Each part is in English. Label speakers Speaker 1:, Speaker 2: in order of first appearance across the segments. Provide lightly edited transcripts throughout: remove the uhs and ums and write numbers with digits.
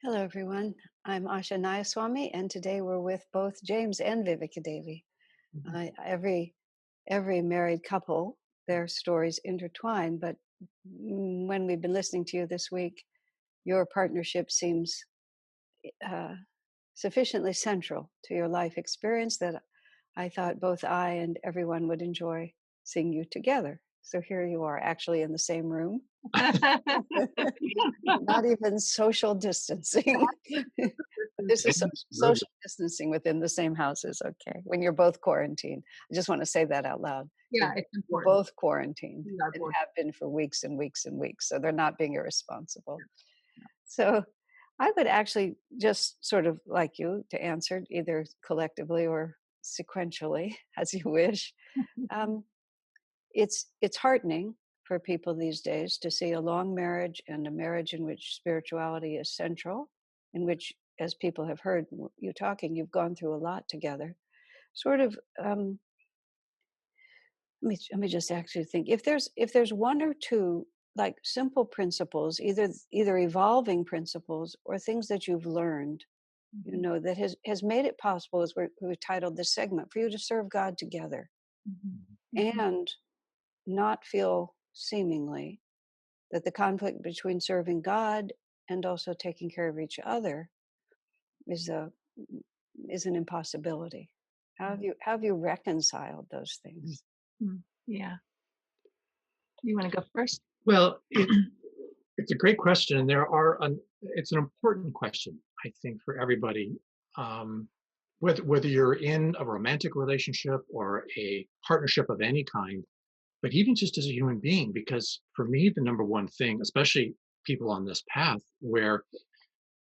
Speaker 1: Hello, everyone. I'm Asha Nayaswami, and today we're with both James and Vivekadevi.
Speaker 2: Mhm.
Speaker 1: Every married couple, their stories intertwine, but when we've been listening to you this week, your partnership seems uh, sufficiently central to your life experience that I thought both I and everyone would enjoy seeing you together. So here you are, actually in the same room. Not even social distancing. This is
Speaker 2: Good.
Speaker 1: social distancing within the same houses, okay, when you're both quarantined. I just wanna say that out loud.
Speaker 2: Yeah, it's
Speaker 1: You're
Speaker 2: important.
Speaker 1: both quarantined
Speaker 2: We are
Speaker 1: and
Speaker 2: both.
Speaker 1: have been for weeks and weeks and weeks, so they're not being irresponsible.
Speaker 2: Yeah.
Speaker 1: So, I would actually just sort of like you to answer either collectively or sequentially, as you wish. Um, it's heartening for people these days to see a long marriage and a marriage in which spirituality is central, in which, as people have heard you talking, you've gone through a lot together. Sort of, let me just actually think if there's one or two like simple principles, either evolving principles or things that you've learned,
Speaker 2: Mhm,
Speaker 1: that has made it possible, as we titled this segment, for you to serve God together
Speaker 2: mhm, mhm.
Speaker 1: and not feel seemingly that the conflict between serving God and also taking care of each other is a is an impossibility. How have you reconciled those things?
Speaker 2: Mm. Yeah. You wanna go first?
Speaker 3: Well, it's a great question, and it's an important question, I think, for everybody. Um, whether you're in a romantic relationship or a partnership of any kind, but even just as a human being, because for me, the number one thing, especially people on this path where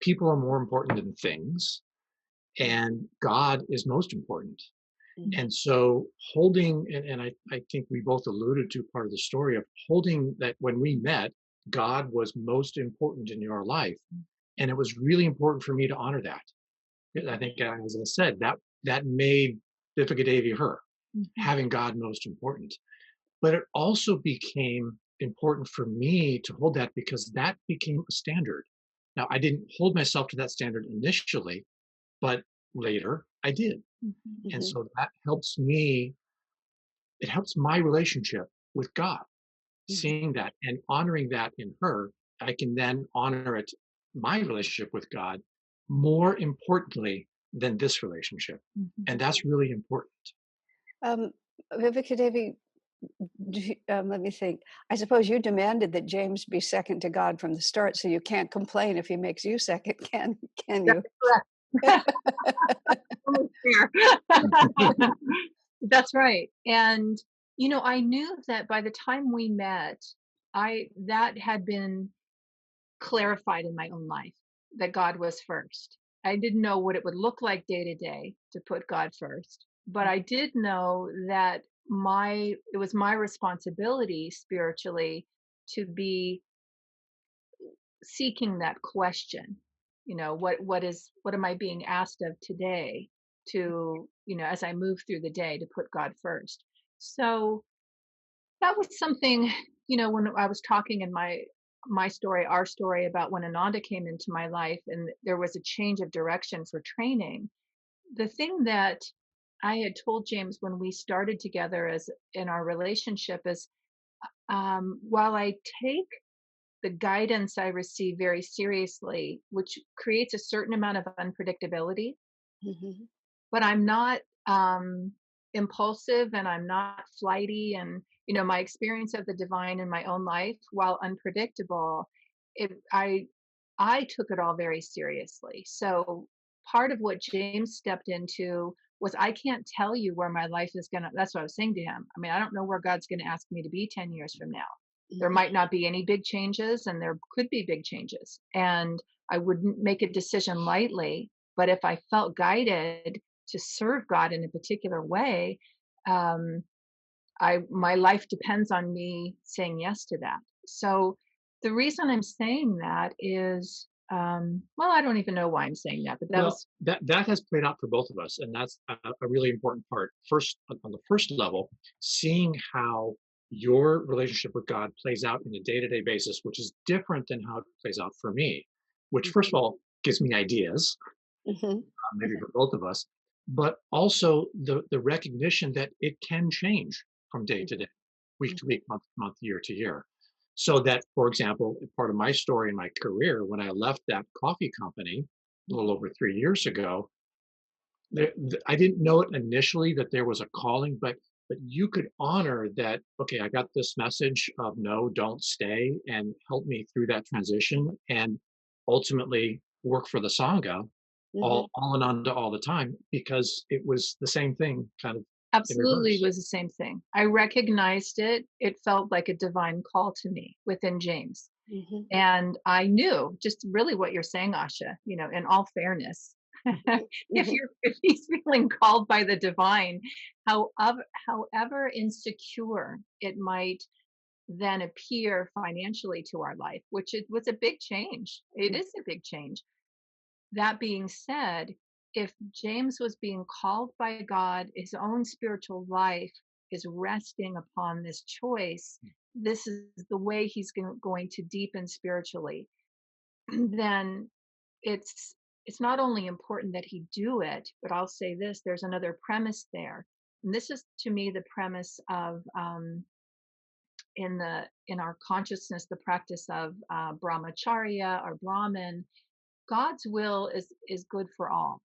Speaker 3: people are more important than things, and God is most important.
Speaker 1: Mm,
Speaker 3: And so holding, and I think we both alluded to part of the story of holding that when we met, God was most important in your life. And it was really important for me to honor that. I think, as I said, that made Viveka Devi her,
Speaker 2: Mhm,
Speaker 3: having God most important. But it also became important for me to hold that because that became a standard. Now, I didn't hold myself to that standard initially, but later I did.
Speaker 2: mhm,
Speaker 3: And
Speaker 1: mhm,
Speaker 3: so that helps me, it helps my relationship with God,
Speaker 1: mhm.
Speaker 3: seeing that and honoring that in her. I can then honor it, my relationship with God, more importantly than this relationship.
Speaker 2: mhm.
Speaker 3: And that's really important.
Speaker 1: Um, Viveka Devi, let me think. I suppose you demanded that James be second to God from the start, so you can't complain if he makes you second, can
Speaker 2: That's
Speaker 1: you?
Speaker 2: correct. Totally fair. That's right, and, I knew that by the time we met, I that had been clarified in my own life, that God was first. I didn't know what it would look like day to day to put God first, but I did know that my it was my responsibility spiritually to be seeking that question. What am I being asked of today to, as I move through the day to put God first. So that was something, when I was talking in my story, our story about when Ananda came into my life and there was a change of direction for training. The thing that I had told James when we started together as in our relationship is, while I take the guidance I receive very seriously, which creates a certain amount of unpredictability,
Speaker 1: Mhm,
Speaker 2: but I'm not impulsive and I'm not flighty. And, my experience of the divine in my own life, while unpredictable, it, I took it all very seriously. So part of what James stepped into was I can't tell you where my life is going to, that's what I was saying to him. I mean, I don't know where God's going to ask me to be 10 years from now. There
Speaker 1: mhm,
Speaker 2: might not be any big changes and there could be big changes. And I wouldn't make a decision lightly, but if I felt guided to serve God in a particular way, um, I my life depends on me saying yes to that. So the reason I'm saying that is, well, I don't even know why I'm saying that, but that
Speaker 3: Well,
Speaker 2: was
Speaker 3: that has played out for both of us, and that's a really important part. First, on the first level, seeing how your relationship with God plays out in a day-to-day basis, which is different than how it plays out for me. Which, first of all, gives me ideas,
Speaker 1: Hmm.
Speaker 3: maybe for both of us, but also the recognition that it can change from day to day, week to week, month to month, year to year. So that, for example, part of my story in my career, when I left that coffee company a little over 3 years ago, I didn't know it initially that there was a calling, but you could honor that. Okay, I got this message of no, don't stay, and help me through that transition, and ultimately work for the sangha,
Speaker 1: Hmm.
Speaker 3: all and unto all the time, because it was the same thing, kind of in
Speaker 2: Absolutely
Speaker 3: reverse.
Speaker 2: was the same thing. I recognized it. It felt like a divine call to me within James.
Speaker 1: Hmm.
Speaker 2: And I knew just really what you're saying, Asha, in all fairness,
Speaker 1: Hmm.
Speaker 2: if he's feeling called by the divine, however insecure it might then appear financially to our life, which it was a big change. It is a big change. That being said, if James was being called by God, his own spiritual life is resting upon this choice. This is the way he's going to deepen spiritually. Then it's it's not only important that he do it, but I'll say this: there's another premise there, and this is to me the premise of in our consciousness, the practice of brahmacharya or Brahman. God's will is good for all.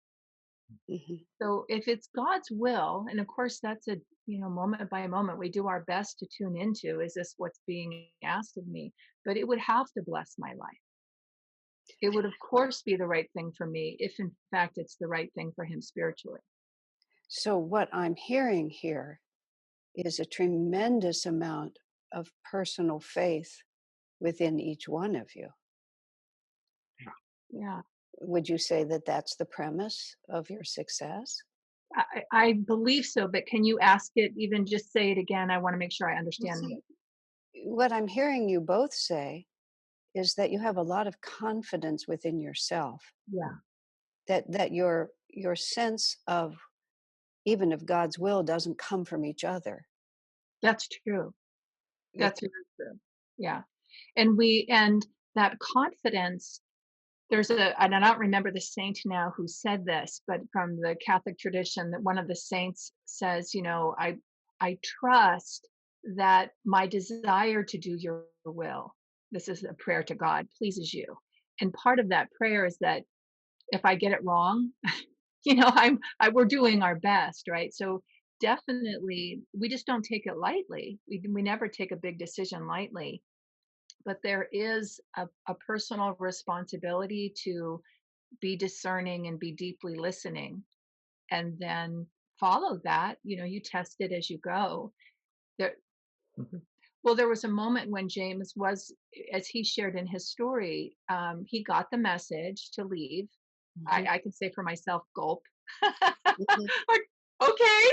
Speaker 1: Hmm.
Speaker 2: So if it's God's will, and of course that's a moment by moment, we do our best to tune into, is this what's being asked of me? But it would have to bless my life. It would of course be the right thing for me if in fact it's the right thing for him spiritually.
Speaker 1: So, what I'm hearing here is a tremendous amount of personal faith within each one of you.
Speaker 2: Yeah.
Speaker 1: Would you say that that's the premise of your success?
Speaker 2: I believe so, but can you ask it, even just say it again? I want to make sure I
Speaker 1: Well,
Speaker 2: understand.
Speaker 1: see, what I'm hearing you both say is that you have a lot of confidence within yourself,
Speaker 2: Yeah,
Speaker 1: that your sense of even of God's will doesn't come from each other.
Speaker 2: that's true.
Speaker 1: It,
Speaker 2: That's very true. Yeah. And that confidence, and I don't remember the saint now who said this, but from the Catholic tradition, that one of the saints says, I trust that my desire to do your will, this is a prayer to God, pleases you. And part of that prayer is that if I get it wrong, we're doing our best, right? So definitely, we just don't take it lightly. We never take a big decision lightly, but there is a personal responsibility to be discerning and be deeply listening, and then follow that. You test it as you go. There,
Speaker 3: Mhm.
Speaker 2: well, there was a moment when James was, as he shared in his story, he got the message to leave.
Speaker 1: mhm,
Speaker 2: I can say for myself, gulp.
Speaker 1: mhm,
Speaker 2: Like, okay.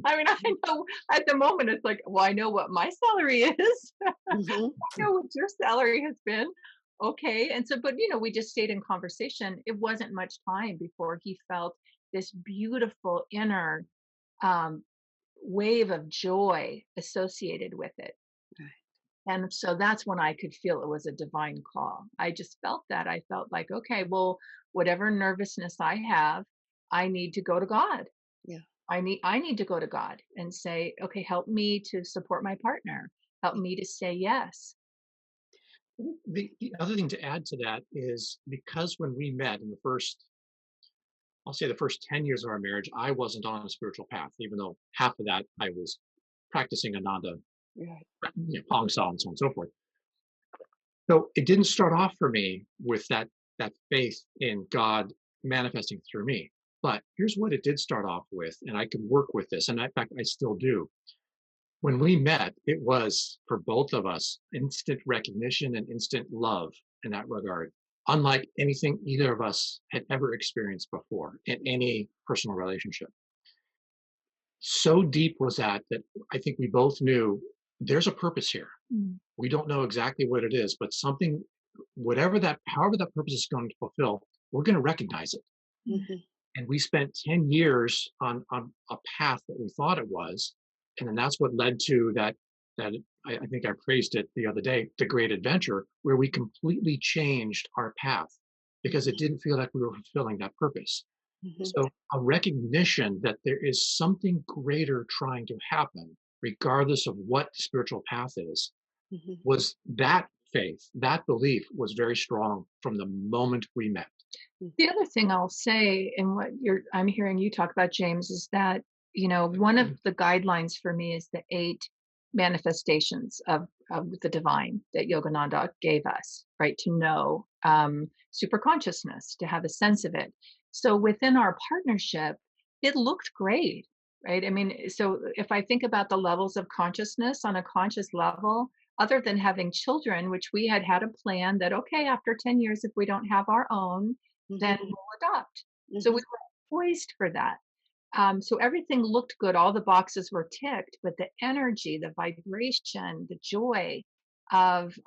Speaker 2: I mean, I know at the moment it's like, well, I know what my salary is. I
Speaker 1: mhm.
Speaker 2: know what your salary has been. Okay. And so, but we just stayed in conversation. It wasn't much time before he felt this beautiful inner um, wave of joy associated with it.
Speaker 1: Right.
Speaker 2: And so that's when I could feel it was a divine call. I just felt that. I felt like, okay, well, whatever nervousness I have, I need to go to God.
Speaker 1: Yeah.
Speaker 2: I need to go to God and say, okay, help me to support my partner. Help
Speaker 1: Yeah.
Speaker 2: me to say yes.
Speaker 3: The other thing to add to that is, because when we met in the first, I'll say the first 10 years of our marriage, I wasn't on a spiritual path, even though half of that I was practicing Ananda,
Speaker 1: Right.
Speaker 3: Pong Saw, and so on and so forth. So it didn't start off for me with that faith in God manifesting through me. But here's what it did start off with, and I could work with this, and in fact, I still do. When we met, it was for both of us instant recognition and instant love in that regard, unlike anything either of us had ever experienced before in any personal relationship. So deep was that I think we both knew there's a purpose here.
Speaker 2: Mm.
Speaker 3: We don't know exactly what it is, but something, however that purpose is going to fulfill, we're going to recognize it.
Speaker 2: Mm.
Speaker 1: Mhm.
Speaker 3: And we spent 10 years on a path that we thought it was. And then that's what led to that I think I praised it the other day, the great adventure, where we completely changed our path because it didn't feel like we were fulfilling that purpose.
Speaker 1: Mhm.
Speaker 3: So a recognition that there is something greater trying to happen, regardless of what the spiritual path is,
Speaker 1: Mhm.
Speaker 3: was that faith, that belief was very strong from the moment we met.
Speaker 2: The other thing I'll say, and what I'm hearing you talk about, James, is that, one of the guidelines for me is the 8 manifestations of the divine that Yogananda gave us, right? To know super consciousness, to have a sense of it. So within our partnership, it looked great, right? I mean, so if I think about the levels of consciousness on a conscious level, other than having children, which we had a plan that, okay, after 10 years, if we don't have our own, then
Speaker 1: Mhm.
Speaker 2: we'll adopt. So we
Speaker 1: Mhm.
Speaker 2: were poised for that. So everything looked good. All the boxes were ticked, but the energy, the vibration, the joy of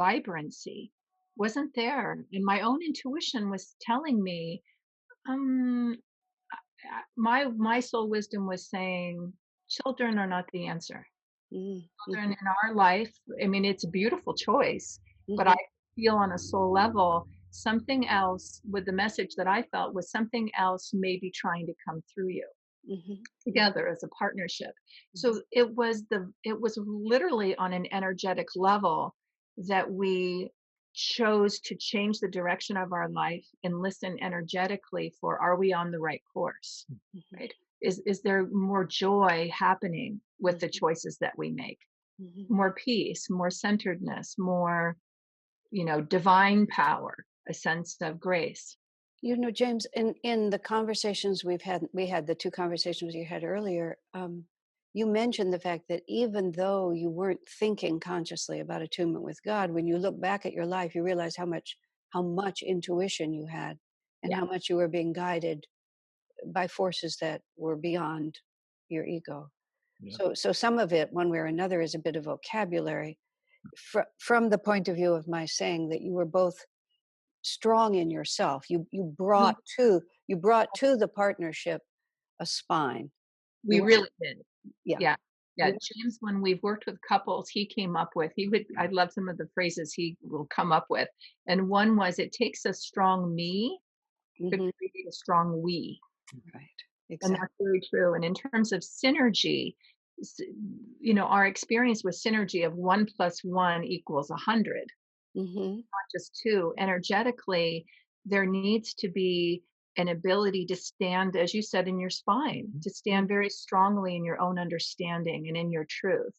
Speaker 2: vibrancy wasn't there. And my own intuition was telling me, um, my soul wisdom was saying, children are not the answer.
Speaker 1: Mhm.
Speaker 2: Children
Speaker 1: Mhm.
Speaker 2: in our life, I mean, it's a beautiful choice, but I
Speaker 1: Mhm.
Speaker 2: feel on a soul level, something else with the message that I felt was something else maybe trying to come through you
Speaker 1: Mhm.
Speaker 2: together as a partnership.
Speaker 1: Mhm.
Speaker 2: So it was literally on an energetic level that we chose to change the direction of our life and listen energetically for, are we on the right course?
Speaker 1: Mhm.
Speaker 2: Right? Is there more joy happening with the
Speaker 1: Mhm.
Speaker 2: choices that we make?
Speaker 1: Mhm.
Speaker 2: More peace, more centeredness, more, divine power, a sense of grace.
Speaker 1: James, in the conversations we had the 2 conversations you had earlier, you mentioned the fact that even though you weren't thinking consciously about attunement with God, when you look back at your life, you realize how much intuition you had and
Speaker 2: Yeah.
Speaker 1: how much you were being guided by forces that were beyond your ego.
Speaker 3: Yeah.
Speaker 1: So some of it, one way or another, is a bit of vocabulary. From the point of view of my saying that you were both strong in yourself. You
Speaker 2: Mhm.
Speaker 1: brought to the partnership a spine.
Speaker 2: We
Speaker 1: You weren't,
Speaker 2: really did.
Speaker 1: yeah.
Speaker 2: Yeah. Yeah.
Speaker 1: You
Speaker 2: James, when we've worked with couples, he came up with, I love some of the phrases he will come up with. And one was, it takes a strong me to
Speaker 1: mhm,
Speaker 2: create a strong we.
Speaker 1: right.
Speaker 2: And
Speaker 1: Exactly.
Speaker 2: that's very true. And in terms of synergy, s- our experience with synergy of 1 + 1 = 100,
Speaker 1: Hmm.
Speaker 2: not just two. Energetically, there needs to be an ability to stand, as you said, in your spine, to stand very strongly in your own understanding and in your truth,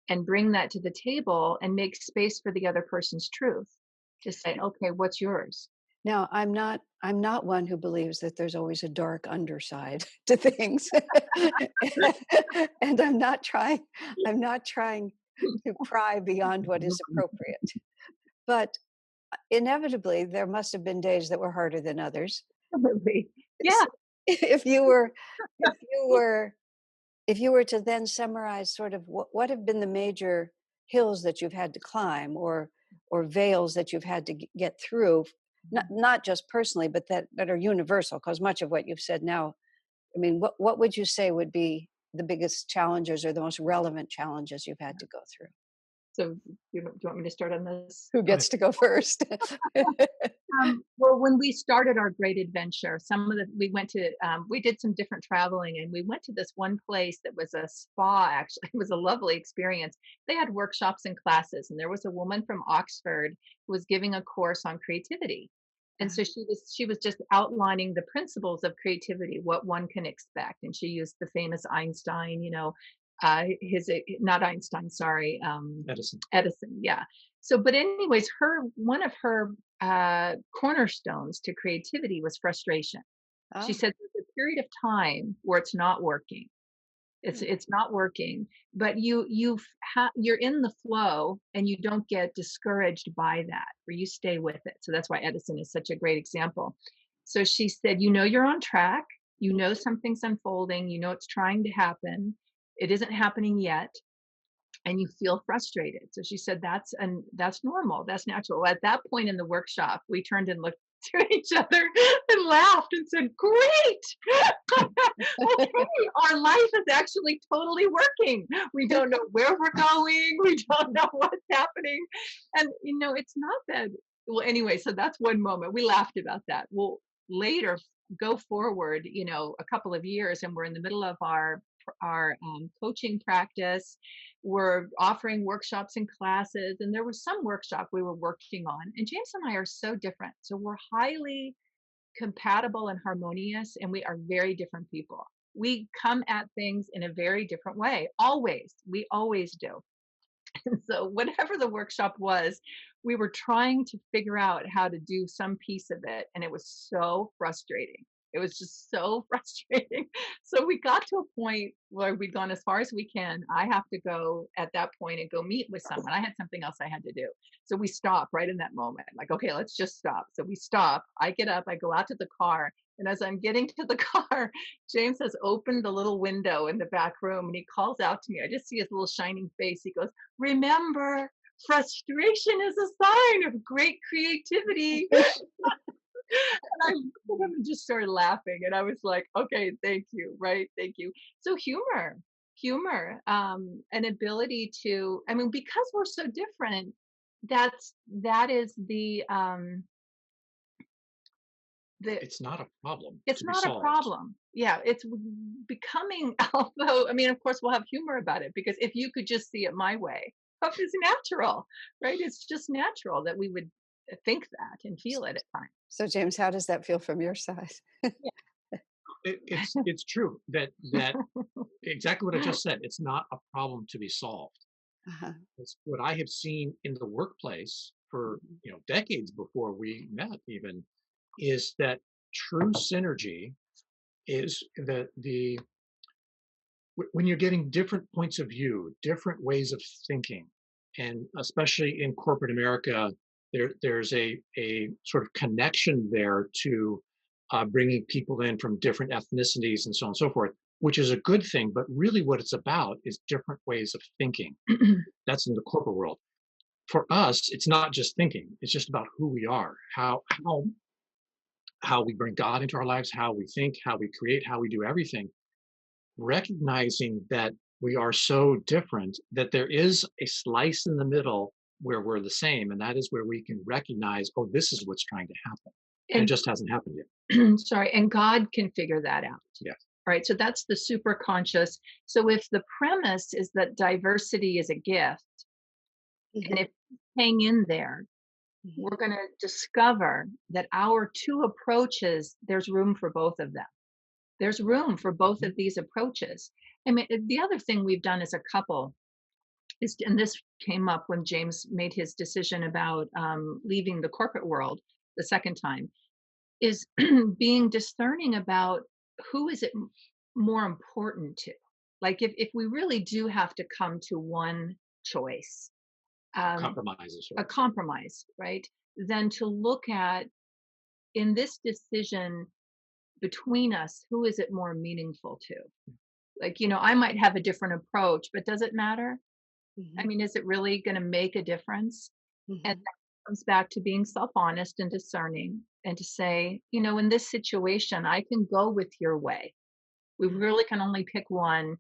Speaker 2: and bring that to the table and make space for the other person's truth to say, okay, what's yours?
Speaker 1: Now, I'm not one who believes that there's always a dark underside to things. And I'm not trying to pry beyond what is appropriate. But inevitably there must have been days that were harder than others.
Speaker 2: Absolutely. Yeah.
Speaker 1: So if you were if you were if you were to then summarize sort of what have been the major hills that you've had to climb, or veils that you've had to get through, not just personally but that are universal, because much of what you've said now, I mean, what would you say would be the biggest challenges or the most relevant challenges you've had to go through?
Speaker 2: So, do you want me to start on this?
Speaker 1: Who
Speaker 3: Go ahead.
Speaker 1: gets to go first?
Speaker 2: Well, when we started our great adventure, we did some different traveling, and we went to this one place that was a spa. Actually, it was a lovely experience. They had workshops and classes, and there was a woman from Oxford who was giving a course on creativity. And so she was just outlining the principles of creativity, what one can expect. And she used the famous Einstein, his not Einstein, sorry,
Speaker 3: Edison.
Speaker 2: Edison, yeah. So, but anyways, her one of her cornerstones to creativity was frustration. She
Speaker 1: Oh.
Speaker 2: said there's a period of time where it's not working. It's
Speaker 1: Hmm.
Speaker 2: it's not working, but you're in the flow and you don't get discouraged by that, or you stay with it. So that's why Edison is such a great example. So she said, you're on track, something's unfolding, it's trying to happen. It isn't happening yet, and you feel frustrated. So she said, that's normal. That's natural. At that point in the workshop, we turned and looked to each other and laughed and said, great. Okay, our life is actually totally working. We don't know where we're going. We don't know what's happening. And it's not that well, anyway, so that's one moment. We laughed about that. Well, later, go forward, a couple of years, and we're in the middle of our coaching practice. We're offering workshops and classes, and there was some workshop we were working on. And James and I are so different, so we're highly compatible and harmonious, and we are very different people. We come at things in a very different way. Always, we always do. So whatever the workshop was, we were trying to figure out how to do some piece of it, and it was so frustrating. It was just so frustrating. So we got to a point where we'd gone as far as we can. I have to go at that point and go meet with someone. I had something else I had to do. So we stop right in that moment. Like, okay, let's just stop. So we stop. I get up, I go out to the car. And as I'm getting to the car, James has opened the little window in the back room and he calls out to me. I just see his little shining face. He goes, "Remember, frustration is a sign of great creativity." And I looked at him and just started laughing. And I was like, okay, thank you. Right. Thank you. So humor, an ability to, I mean, because we're so different, that is the
Speaker 3: It's not a problem
Speaker 2: it's
Speaker 3: to be
Speaker 2: not a
Speaker 3: solved.
Speaker 2: problem. Yeah, it's becoming, although, I mean, of course, we'll have humor about it because if you could just see it my way, it's natural, right? It's just natural that we would think that and feel it at times.
Speaker 1: So, James, how does that feel from your side?
Speaker 3: It's true that exactly what I just said. It's not a problem to be solved.
Speaker 1: Uh-huh.
Speaker 3: It's what I have seen in the workplace for decades before we met even, is that true synergy is the when you're getting different points of view, different ways of thinking, and especially in corporate America, there's a sort of connection there to bringing people in from different ethnicities and so on and so forth, which is a good thing. But really, what it's about is different ways of thinking. That's in the corporate world. For us, it's not just thinking; it's just about who we are, how we bring God into our lives, how we think, how we create, how we do everything, recognizing that we are so different that there is a slice in the middle where we're the same. And that is where we can recognize, oh, this is what's trying to happen. And it
Speaker 2: And
Speaker 3: just hasn't happened yet.
Speaker 2: sorry, and God can figure that out.
Speaker 3: Yes.
Speaker 2: Right. So that's the super conscious. So if the premise is that diversity is a gift, and
Speaker 1: Mhm,
Speaker 2: if we hang in there,
Speaker 1: mhm,
Speaker 2: we're going to discover that our two approaches, there's room for both of them. There's room for both
Speaker 3: Mhm.
Speaker 2: of these approaches. I mean, the other thing we've done as a couple is, and this came up when James made his decision about leaving the corporate world the second time, is being discerning about who is it more important to. Like if we really do have to come to one choice, um,
Speaker 3: Compromises,
Speaker 2: a
Speaker 3: right?
Speaker 2: compromise, right? Then to look at, in this decision between us, who is it more meaningful to? Like, I might have a different approach, but does it matter? I
Speaker 1: mhm,
Speaker 2: mean, is it really going to make a difference? And
Speaker 1: mhm.
Speaker 2: that comes back to being self-honest and discerning and to say, in this situation, I can go with your way. We really can only pick one.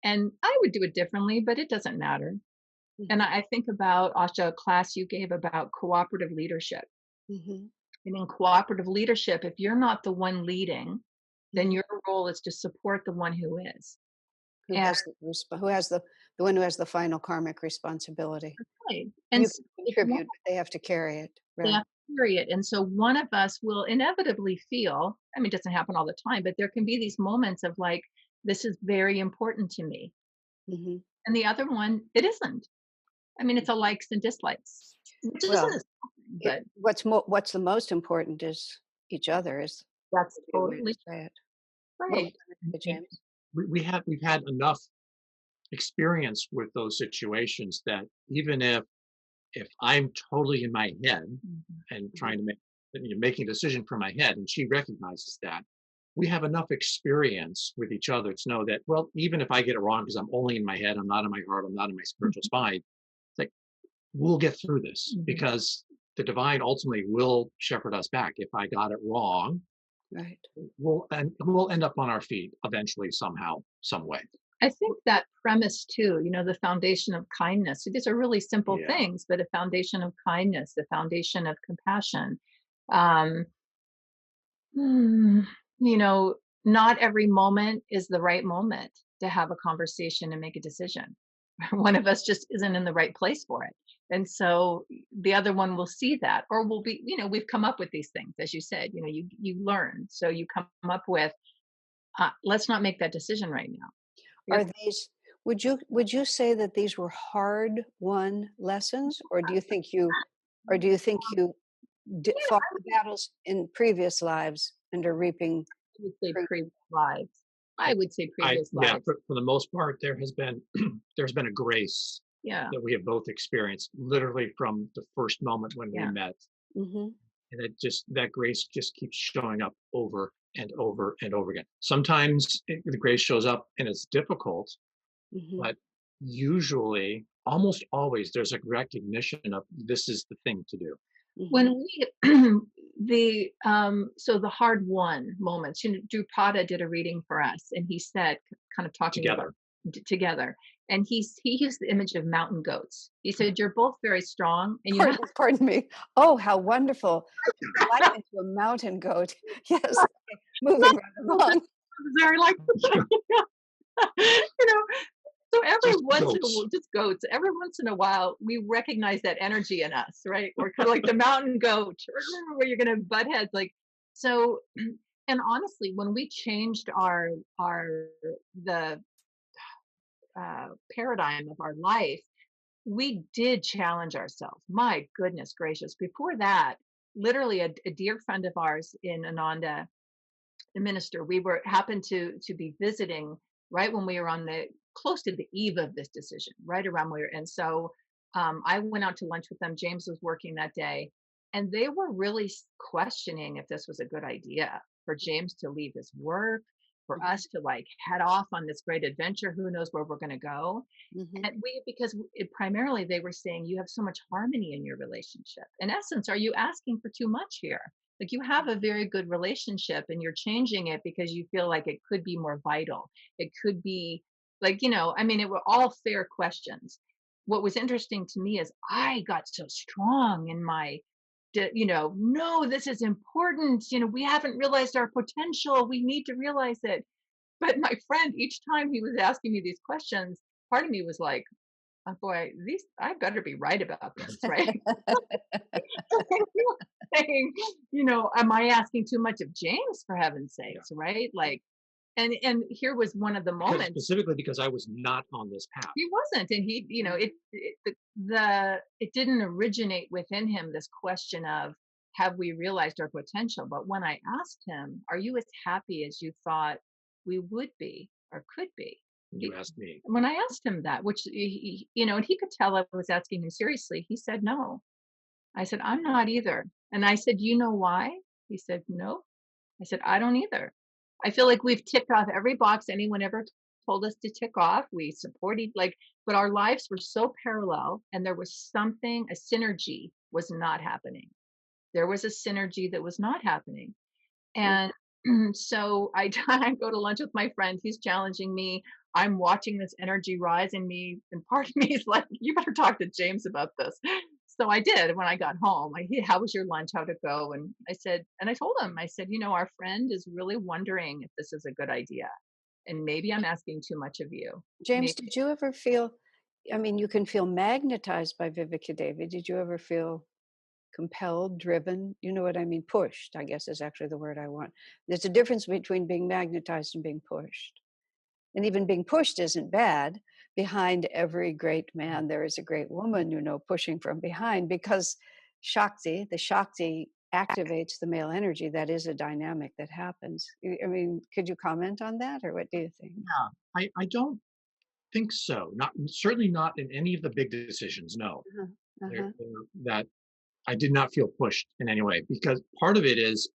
Speaker 2: And I would do it differently, but it doesn't matter. And
Speaker 1: Mhm,
Speaker 2: I think about, Asha, a class you gave about cooperative leadership.
Speaker 1: mhm,
Speaker 2: And in cooperative leadership, if you're not the one leading, then
Speaker 1: mhm.
Speaker 2: your role is to support the one who is.
Speaker 1: Who
Speaker 2: And
Speaker 1: has who has the one who has the final karmic responsibility?
Speaker 2: right. And
Speaker 1: You
Speaker 2: so
Speaker 1: can
Speaker 2: if one,
Speaker 1: contribute, but they have to carry it,
Speaker 2: yeah,
Speaker 1: right?
Speaker 2: period. And so one of us will inevitably feel, I mean, it doesn't happen all the time, but there can be these moments of like, this is very important to me.
Speaker 1: Mhm.
Speaker 2: And the other one, it isn't. I mean, it's a likes and dislikes, which isn't
Speaker 1: Well,
Speaker 2: as, but
Speaker 1: what's the most important is each other is
Speaker 2: that's
Speaker 1: would be a way to
Speaker 2: totally
Speaker 1: say it. What was
Speaker 2: right.
Speaker 1: it,
Speaker 3: And
Speaker 1: James?
Speaker 3: we've had enough experience with those situations that even if I'm totally in my head
Speaker 2: Mhm.
Speaker 3: and
Speaker 1: Mhm,
Speaker 3: trying to making a decision from my head, and she recognizes that, we have enough experience with each other to know that, well, even if I get it wrong because I'm only in my head, I'm not in my heart, I'm not in my spiritual spine, it's like we'll get through this
Speaker 2: Mhm.
Speaker 3: because the divine ultimately will shepherd us back. If I got it wrong,
Speaker 1: right.
Speaker 3: we'll end up on our feet eventually, somehow, some way.
Speaker 2: I think that premise too, the foundation of kindness. So these are really simple
Speaker 3: Yeah.
Speaker 2: things, but a foundation of kindness, the foundation of compassion. Um, hmm, you know, not every moment is the right moment to have a conversation and make a decision. One of us just isn't in the right place for it. And so the other one will see that, or will be, we've come up with these things, as you said, you learn. So you come up with, let's not make that decision right now.
Speaker 1: Are
Speaker 2: Here's
Speaker 1: these would you say that these were hard won lessons, or do you think you fought the battles in previous lives and are reaping
Speaker 2: I would say
Speaker 1: fruit?
Speaker 2: previous lives. I would say
Speaker 3: I
Speaker 2: previous
Speaker 3: yeah,
Speaker 2: lives.
Speaker 3: for the most part, there has been there's been a grace
Speaker 2: Yeah,
Speaker 3: that we have both experienced literally from the first moment when we
Speaker 2: yeah.
Speaker 3: met.
Speaker 1: Mhm,
Speaker 3: And that grace just keeps showing up over and over and over again. Sometimes the grace shows up and it's difficult,
Speaker 1: mhm,
Speaker 3: but usually, almost always, there's a recognition of this is the thing to do
Speaker 1: mhm.
Speaker 2: When we so the hard won moments, Drupada did a reading for us, and he said, kind of talking about
Speaker 3: together.
Speaker 2: together, and he used the image of mountain goats. He said, "You're both very strong, and you have."
Speaker 1: Pardon me. Oh, how wonderful. Likened to a mountain goat. Yes, okay, moving right along.
Speaker 2: Very like, you know, so every
Speaker 3: Just
Speaker 2: once in a
Speaker 3: goats.
Speaker 2: while, just goats, every once in a while, we recognize that energy in us, right? We're kind of like the mountain goat, where you're going to butt heads. Like, so, and honestly, when we changed the paradigm of our life, we did challenge ourselves. My goodness gracious. Before that, literally a dear friend of ours in Ananda, the minister, we were happened to be visiting right when we were on the close to the eve of this decision, right around where, and so I went out to lunch with them. James was working that day, and they were really questioning if this was a good idea for James to leave his work, for
Speaker 1: Mhm,
Speaker 2: us to like head off on this great adventure. Who knows where we're going to go?
Speaker 1: mhm.
Speaker 2: And because primarily they were saying you have so much harmony in your relationship. In essence, are you asking for too much here? Like, you have a very good relationship and you're changing it because you feel like it could be more vital. It could be like, I mean, it were all fair questions. What was interesting to me is I got so strong in my, no, this is important. We haven't realized our potential. We need to realize it. But my friend, each time he was asking me these questions, part of me was like, oh boy, these I better be right about this, right? Saying, am I asking too much of James, for heaven's
Speaker 3: Yeah.
Speaker 2: sakes, right? Like, and here was one of the
Speaker 3: Because
Speaker 2: moments
Speaker 3: specifically because I was not on this path.
Speaker 2: he wasn't, and he,
Speaker 1: Mm.
Speaker 2: it didn't originate within him this question of have we realized our potential? But when I asked him, "Are you as happy as you thought we would be or could be?"
Speaker 3: When you asked me.
Speaker 2: When I asked him that, which and he could tell I was asking him seriously, he said no. I said, I'm not either. And I said, you know why? He said, no. I said, I don't either. I feel like we've ticked off every box anyone ever told us to tick off. We supported, but our lives were so parallel, and there was something, a synergy was not happening. There was a synergy that was not happening. And so I go to lunch with my friend. He's challenging me. I'm watching this energy rise in me. And part of me is like, you better talk to James about this. So I did when I got home. How was your lunch? How'd it go? And I told him, I said, our friend is really wondering if this is a good idea. And maybe I'm asking too much of you.
Speaker 1: James,
Speaker 2: Maybe.
Speaker 1: did you ever feel, I mean, you can feel magnetized by Vivekadevi. Did you ever feel compelled, driven? You know what I mean? Pushed, I guess is actually the word I want. There's a difference between being magnetized and being pushed. And even being pushed isn't bad. Behind every great man, there is a great woman, pushing from behind, because the Shakti activates the male energy. That is a dynamic that happens. I mean, could you comment on that, or what do you think?
Speaker 3: Yeah, I don't think so. Not certainly not in any of the big decisions. No,
Speaker 1: Uh-huh.
Speaker 3: there,
Speaker 1: Uh-huh.
Speaker 3: that I did not feel pushed in any way because part of it is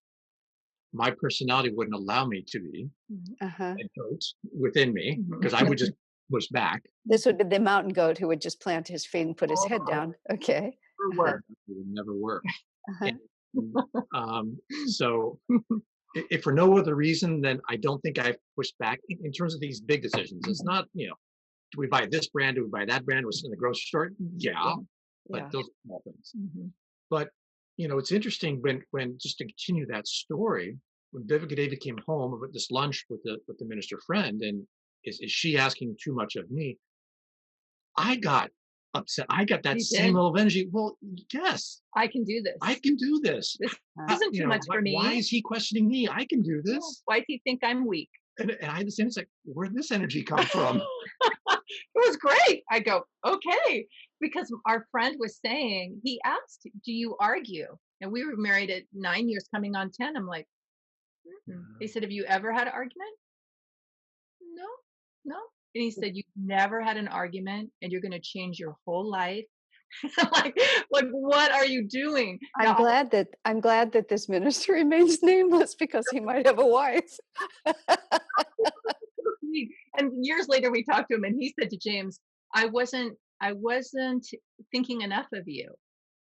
Speaker 3: my personality wouldn't allow me to be
Speaker 2: Mhm.
Speaker 1: Uh-huh.
Speaker 3: a coach within me because I
Speaker 2: Mhm.
Speaker 3: would just push back.
Speaker 1: This would be the mountain goat who would just plant his feet and put his
Speaker 3: Oh,
Speaker 1: head down. Okay.
Speaker 2: Never
Speaker 1: Uh-huh.
Speaker 2: work.
Speaker 3: it would never work.
Speaker 1: Uh-huh.
Speaker 3: And, so if for no other reason, then I don't think I've pushed back in terms of these big decisions. It's not, do we buy this brand? Do we buy that brand? Was in the grocery store? Yeah, but
Speaker 1: Yeah.
Speaker 3: those are small things.
Speaker 2: Mhm.
Speaker 3: But it's interesting when just to continue that story, when Vivekadevi came home with this lunch with the minister friend, and is she asking too much of me? I got upset. I got that
Speaker 2: You
Speaker 3: same
Speaker 2: did.
Speaker 3: level of energy. Well, yes,
Speaker 2: I can do this.
Speaker 3: I can do this.
Speaker 2: This
Speaker 1: Uh,
Speaker 2: isn't too much for
Speaker 3: Why
Speaker 2: me.
Speaker 3: is he questioning me? I can do
Speaker 2: Yeah.
Speaker 3: this.
Speaker 2: Why do you think I'm weak?
Speaker 3: And I had the same. It's like, where'd this energy come from?
Speaker 2: It was great. I go, okay. Because our friend was saying, he asked, do you argue? And we were married at 9 years, coming on 10. I'm like, mm-mm. He said, have you ever had an argument? No, no. And he said, you've never had an argument and you're going to change your whole life. like, like, what are you doing?
Speaker 1: I'm
Speaker 2: Now,
Speaker 1: glad that this minister remains nameless because he might have a wife.
Speaker 2: and years later we talked to him and he said to James, I wasn't thinking enough of you.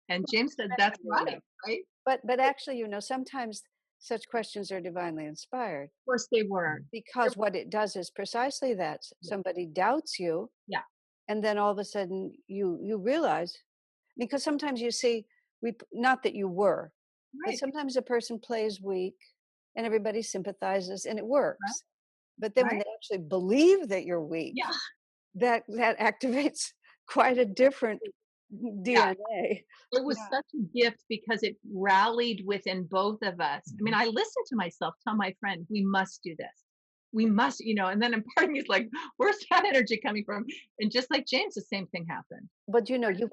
Speaker 2: And James said, that's right, right?
Speaker 1: But actually, sometimes such questions are divinely inspired
Speaker 2: Of course they were.
Speaker 1: because what it does is precisely that somebody doubts you,
Speaker 2: Yeah.
Speaker 1: and then all of a sudden you realize, because sometimes you see, not that you were, but
Speaker 2: Right.
Speaker 1: sometimes a person plays weak and everybody sympathizes and it works. But then when
Speaker 2: Right.
Speaker 1: they actually believe that you're weak,
Speaker 2: Yeah.
Speaker 1: that activates quite a different
Speaker 2: Yeah.
Speaker 1: DNA.
Speaker 2: It was such a gift because it rallied within both of us. I mean, I listened to myself tell my friend, we must do this. We must, and then a part of me is like, where's that energy coming from? And just like James, the same thing happened.
Speaker 1: But you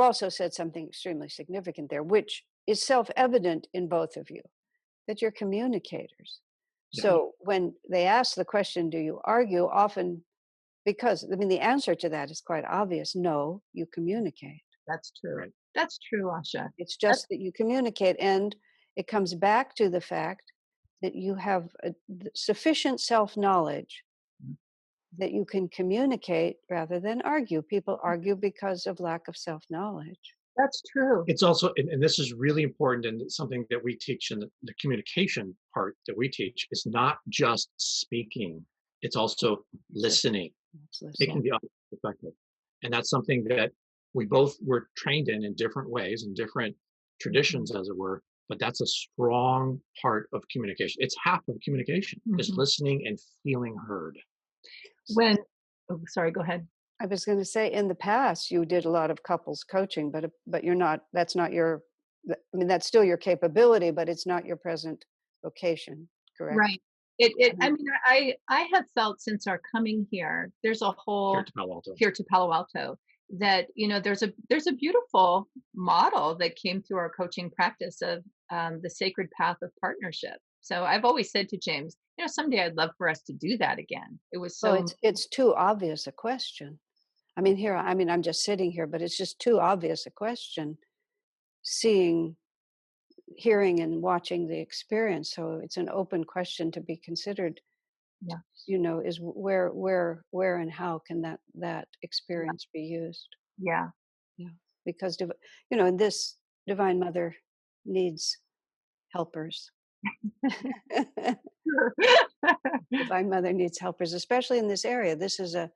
Speaker 1: also said something extremely significant there, which is self-evident in both of you, that you're communicators.
Speaker 3: Yeah.
Speaker 1: So when they ask the question, do you argue? Often, because the answer to that is quite obvious. No, you communicate.
Speaker 2: That's true.
Speaker 3: Right.
Speaker 2: That's true, Asha.
Speaker 1: It's just that you communicate, and it comes back to the fact that you have sufficient self-knowledge that you can communicate rather than argue. People argue because of lack of self-knowledge.
Speaker 2: That's true.
Speaker 3: It's also, and this is really important, and it's something that we teach in the communication part that we teach, is not just speaking, it's also listening, taking the other perspective. And that's something that we both were trained in different ways, in different traditions, as it were, but that's a strong part of communication. It's half of communication, is listening and feeling heard.
Speaker 2: Sorry, go ahead.
Speaker 1: I was going to say, in the past, you did a lot of couples coaching, but you're not. That's not your. That's still your capability, but it's not your present vocation. Correct.
Speaker 2: Right. I mean, I have felt since our coming here, there's a whole here to Palo Alto that there's a beautiful model that came through our coaching practice of the sacred path of partnership. So I've always said to James, someday I'd love for us to do that again. It was so.
Speaker 1: So it's too obvious a question. I'm just sitting here, but it's just too obvious a question. Seeing, hearing, and watching the experience. So it's an open question to be considered.
Speaker 2: Yeah.
Speaker 1: Is where and how can that experience be used?
Speaker 2: Yeah.
Speaker 1: Yeah. Because in this, Divine Mother needs helpers. Divine Mother needs helpers, especially in this area. This is a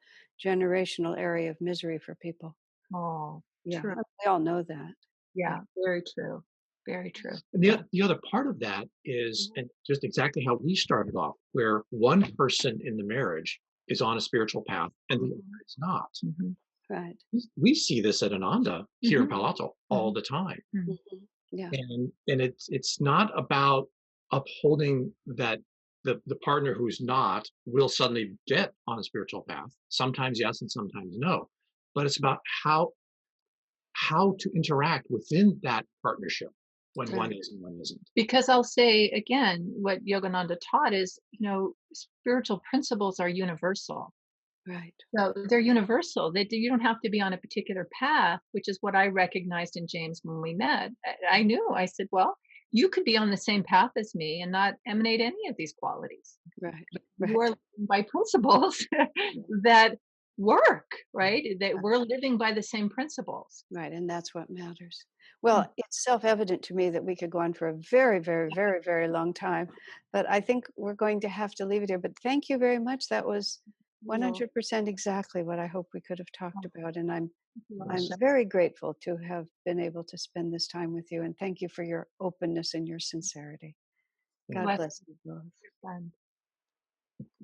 Speaker 1: generational area of misery for people.
Speaker 2: Oh,
Speaker 1: Yeah,
Speaker 2: true.
Speaker 1: we all know that.
Speaker 2: Yeah, very true. Very true.
Speaker 3: And the other part of that is, and just exactly how we started off, where one person in the marriage is on a spiritual path and the other is not.
Speaker 1: Right.
Speaker 3: We see this at Ananda here in Palo Alto all the time.
Speaker 1: Yeah.
Speaker 3: And it's not about upholding that the partner who's not will suddenly get on a spiritual path. Sometimes yes and sometimes no. But it's about how to interact within that partnership when one is and one isn't.
Speaker 2: Because I'll say again, what Yogananda taught is, spiritual principles are universal.
Speaker 1: Right.
Speaker 2: So they're universal. You don't have to be on a particular path, which is what I recognized in James when we met. I knew. I said, well, you could be on the same path as me and not emanate any of these qualities.
Speaker 1: Right.
Speaker 2: You are living by principles that work, right? That we're living by the same principles.
Speaker 1: Right. And that's what matters.
Speaker 2: Mm.
Speaker 1: Well, it's self-evident to me that we could go on for a very, very, very, very long time, but I think we're going to have to leave it here. But thank you very much. That was
Speaker 2: Well,
Speaker 1: 100% exactly what I hope we could have talked
Speaker 2: thank
Speaker 1: about, and
Speaker 2: you,
Speaker 1: I'm
Speaker 2: Asha.
Speaker 1: very grateful to have been able to spend this time with you, and thank you for your openness and your sincerity.
Speaker 3: Thank
Speaker 1: God
Speaker 3: you.
Speaker 2: Bless
Speaker 1: bless you both.
Speaker 2: you, friend.